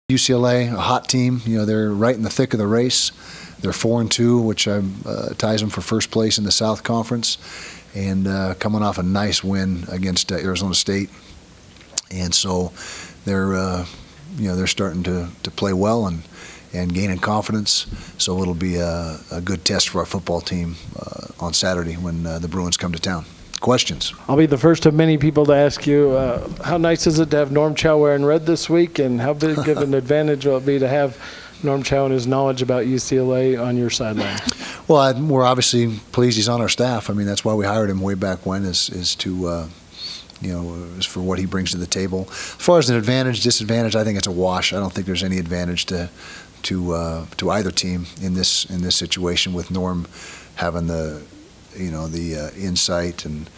UCLA, a hot team. They're right in the thick of the race. They're 4-2, which ties them for first place in the South Conference, and coming off a nice win against Arizona State. And so they're starting to play well and gaining confidence. So it'll be a good test for our football team on Saturday when the Bruins come to town. Questions? I'll be the first of many people to ask you, how nice is it to have Norm Chow wearing red this week, and how big of an advantage will it be to have Norm Chow and his knowledge about UCLA on your sideline? Well, we're obviously pleased he's on our staff. I mean, that's why we hired him way back when, is to is for what he brings to the table. As far as an advantage, disadvantage, I think it's a wash. I don't think there's any advantage to either team in this situation, with Norm having the insight and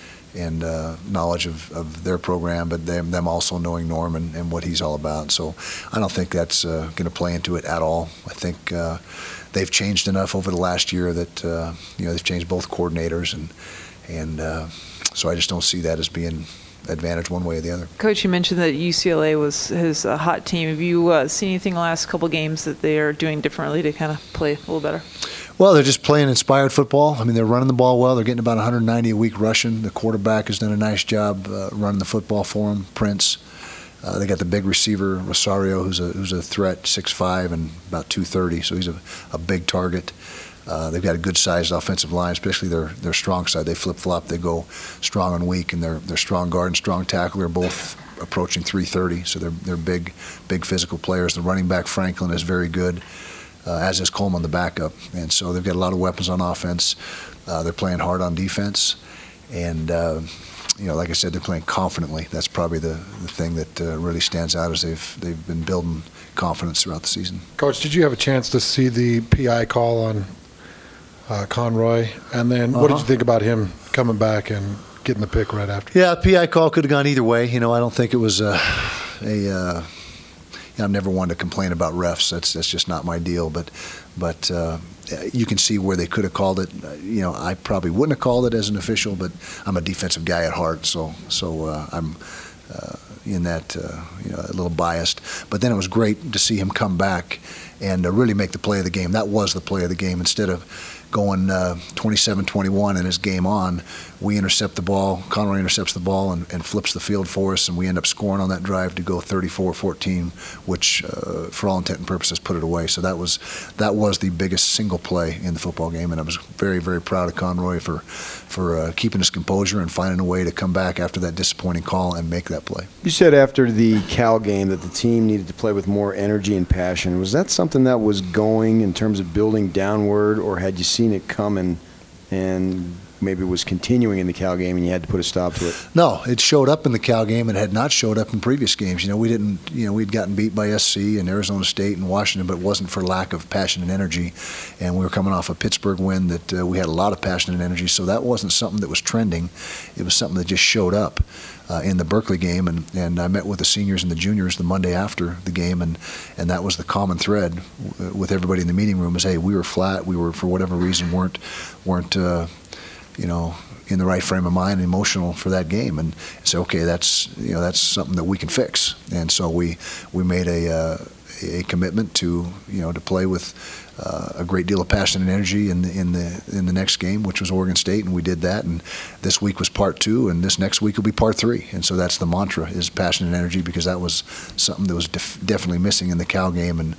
knowledge of their program, but them also knowing Norm and what he's all about. So I don't think that's going to play into it at all. I think they've changed enough over the last year that they've changed both coordinators, and so I just don't see that as being advantage one way or the other. Coach, you mentioned that UCLA was his hot team. Have you seen anything the last couple games that they are doing differently to kind of play a little better? Well, they're just playing inspired football. I mean, they're running the ball well. They're getting about 190 a week rushing. The quarterback has done a nice job running the football for them, Prince. They got the big receiver, Rosario, who's a threat, 6'5" and about 230, so he's a big target. They've got a good-sized offensive line, especially their strong side. They flip-flop. They go strong and weak, and their strong guard and strong tackle are both approaching 330, so they're big physical players. The running back, Franklin, is very good, as is Coleman, the backup. And so they've got a lot of weapons on offense. They're playing hard on defense. And, like I said, they're playing confidently. That's probably the thing that really stands out, is they've been building confidence throughout the season. Coach, did you have a chance to see the PI call on Conroy? And then what did you think about him coming back and getting the pick right after? Yeah, PI call could have gone either way. I don't think it was I'm never one to complain about refs. That's just not my deal. But you can see where they could have called it. I probably wouldn't have called it as an official, but I'm a defensive guy at heart, so I'm in that a little biased. But then it was great to see him come back and really make the play of the game. That was the play of the game. Instead of going 27-21 and his game on, we intercept the ball. Conroy intercepts the ball and flips the field for us, and we end up scoring on that drive to go 34-14, which, for all intent and purposes, put it away. So that was the biggest single play in the football game, and I was very, very proud of Conroy for keeping his composure and finding a way to come back after that disappointing call and make that play. You said after the Cal game that the team needed to play with more energy and passion. Was that something that was going in terms of building downward, or had you seen it coming and maybe it was continuing in the Cal game and you had to put a stop to it? No, it showed up in the Cal game and had not showed up in previous games. We'd gotten beat by SC and Arizona State and Washington, but it wasn't for lack of passion and energy. And we were coming off a Pittsburgh win that we had a lot of passion and energy, so that wasn't something that was trending. It was something that just showed up in the Berkeley game, and I met with the seniors and the juniors the Monday after the game, and that was the common thread with everybody in the meeting room, is, hey, we were flat. We were, for whatever reason, weren't in the right frame of mind and emotional for that game, and so okay, that's something that we can fix. And so we made a commitment to play with a great deal of passion and energy in the next game, which was Oregon State, and we did that. And this week was part 2, and this next week will be part 3. And so that's the mantra, is passion and energy, because that was something that was definitely missing in the Cal game, and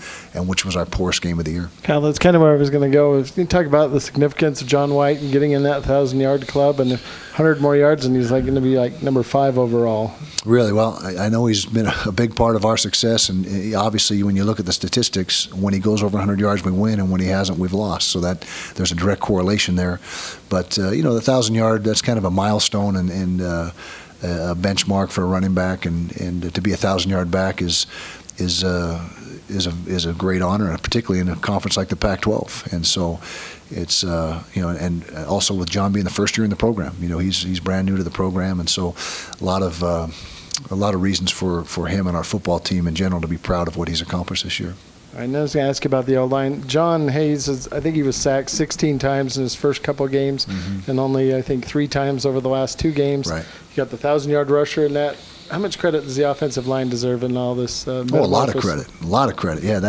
which was our poorest game of the year. Kyle, that's kind of where I was going to go. You talk about the significance of John White and getting in that 1,000-yard club and 100 more yards, and he's going to be number 5 overall. Really? Well, I know he's been a big part of our success, and obviously when you look at the statistics, when he goes over 100 yards, we win, and when he hasn't, we've lost. So that there's a direct correlation there. But the 1,000-yard, that's kind of a milestone and a benchmark for a running back, and to be a 1,000-yard back is a great honor, particularly in a conference like the Pac-12. And so it's and also with John being the first year in the program, he's brand new to the program, and so a lot of reasons for him and our football team in general to be proud of what he's accomplished this year. All right, now I was going to ask you about the O-line. John Hayes, I think he was sacked 16 times in his first couple of games, and only, I think, 3 times over the last 2 games. Right. You got the 1,000-yard rusher in that How much credit does the offensive line deserve in all this? Oh, a lot of metamorphosis? credit. A lot of credit. Yeah,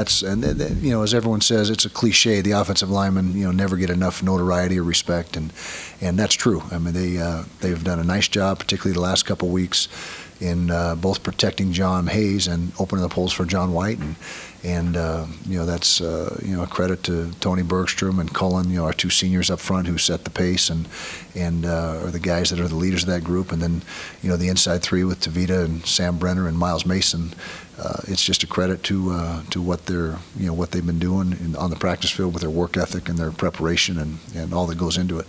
as everyone says, it's a cliche. The offensive linemen, never get enough notoriety or respect, and that's true. I mean, they've done a nice job, particularly the last couple of weeks, in both protecting John Hayes and opening up holes for John White, and that's a credit to Tony Bergstrom and Cullen, our two seniors up front who set the pace and are the guys that are the leaders of that group, and then the inside three with Tavita and Sam Brenner and Miles Mason. It's just a credit to what what they've been doing on the practice field with their work ethic and their preparation and all that goes into it.